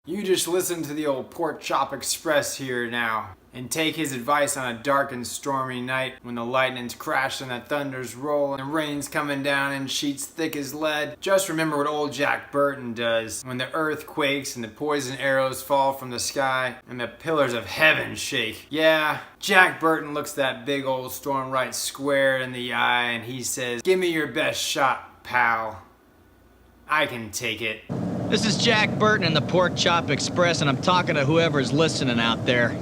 You just listen to the old Pork Chop Express here now, and take his advice on a dark and stormy night when the lightning's crashing and the thunders roll and the rain's coming down in sheets thick as lead. Just remember what old Jack Burton does when the earth quakes and the poison arrows fall from the sky and the pillars of heaven shake. Yeah, Jack Burton looks that big old storm right square in the eye and he says, "Give me your best shot, pal. I can take it." This is Jack Burton in the Pork Chop Express, and I'm talking to whoever's listening out there.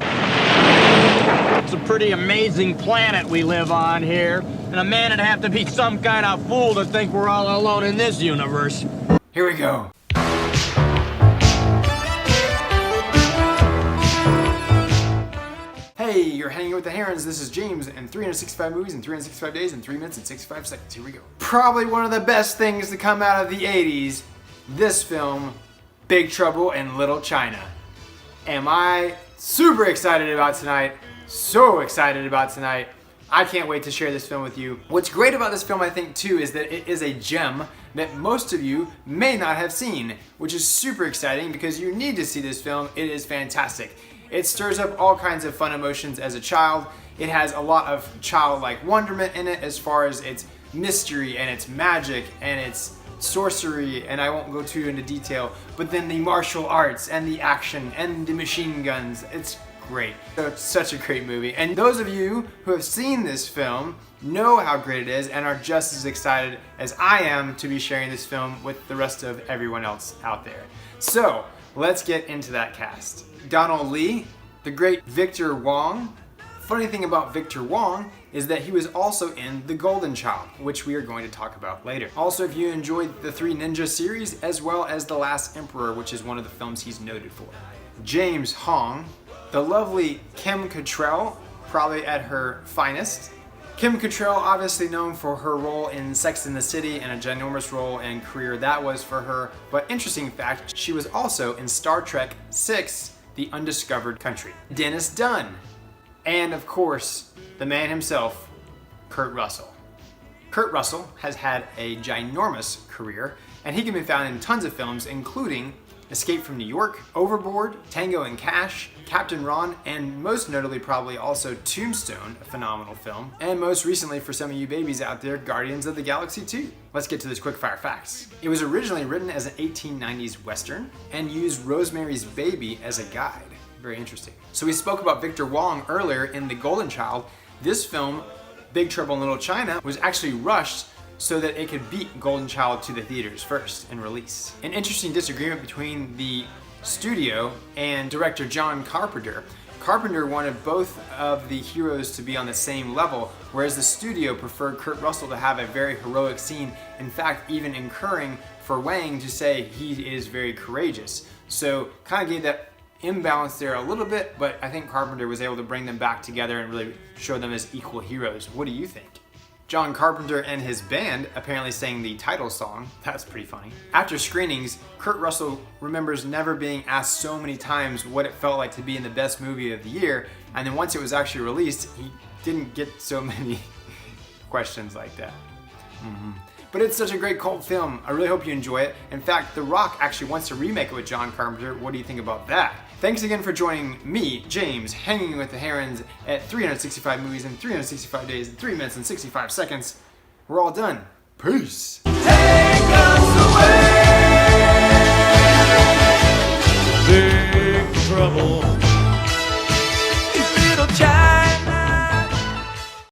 It's a pretty amazing planet we live on here, and a man would have to be some kind of fool to think we're all alone in this universe. Here we go. Hey, you're hanging with the Herons. This is James, and 365 movies in 365 days in 3 minutes and 65 seconds. Here we go. Probably one of the best things to come out of the 80s. This film, Big Trouble in Little China. Am I super excited about tonight? So excited about tonight. I can't wait to share this film with you. What's great about this film, I think, too, is that it is a gem that most of you may not have seen, which is super exciting because you need to see this film. It is fantastic. It stirs up all kinds of fun emotions as a child. It has a lot of childlike wonderment in it as far as its mystery and its magic and its sorcery, and I won't go too into detail, but then the martial arts and the action and the machine guns. It's great. It's such a great movie. And those of you who have seen this film know how great it is and are just as excited as I am to be sharing this film with the rest of everyone else out there. So let's get into that cast. Donald Lee, the great Victor Wong. Funny thing about Victor Wong is that he was also in The Golden Child, which we are going to talk about later. Also, if you enjoyed the Three Ninja series, as well as The Last Emperor, which is one of the films he's noted for. James Hong, the lovely Kim Cattrall, probably at her finest. Kim Cattrall, obviously known for her role in Sex and the City and a ginormous role and career that was for her. But interesting fact, she was also in Star Trek VI, The Undiscovered Country. Dennis Dunn. And of course, the man himself, Kurt Russell. Kurt Russell has had a ginormous career, and he can be found in tons of films, including Escape from New York, Overboard, Tango and Cash, Captain Ron, and most notably probably also Tombstone, a phenomenal film, and most recently for some of you babies out there, Guardians of the Galaxy 2. Let's get to this quickfire facts. It was originally written as an 1890s Western and used Rosemary's Baby as a guide. Very interesting. So we spoke about Victor Wong earlier in The Golden Child. This film, Big Trouble in Little China, was actually rushed so that it could beat Golden Child to the theaters first and release. An interesting disagreement between the studio and director John Carpenter. Carpenter wanted both of the heroes to be on the same level, whereas the studio preferred Kurt Russell to have a very heroic scene, in fact even incurring for Wang to say he is very courageous. So kind of gave that imbalance there a little bit, but I think Carpenter was able to bring them back together and really show them as equal heroes. What do you think? John Carpenter and his band apparently sang the title song. That's pretty funny. After screenings, Kurt Russell remembers never being asked so many times what it felt like to be in the best movie of the year, and then once it was actually released, he didn't get so many questions like that. But it's such a great cult film. I really hope you enjoy it. In fact, The Rock actually wants to remake it with John Carpenter. What do you think about that? Thanks again for joining me, James, hanging with the Herons at 365 movies in 365 days in 3 minutes and 65 seconds. We're all done. Peace. Take us away. Big trouble.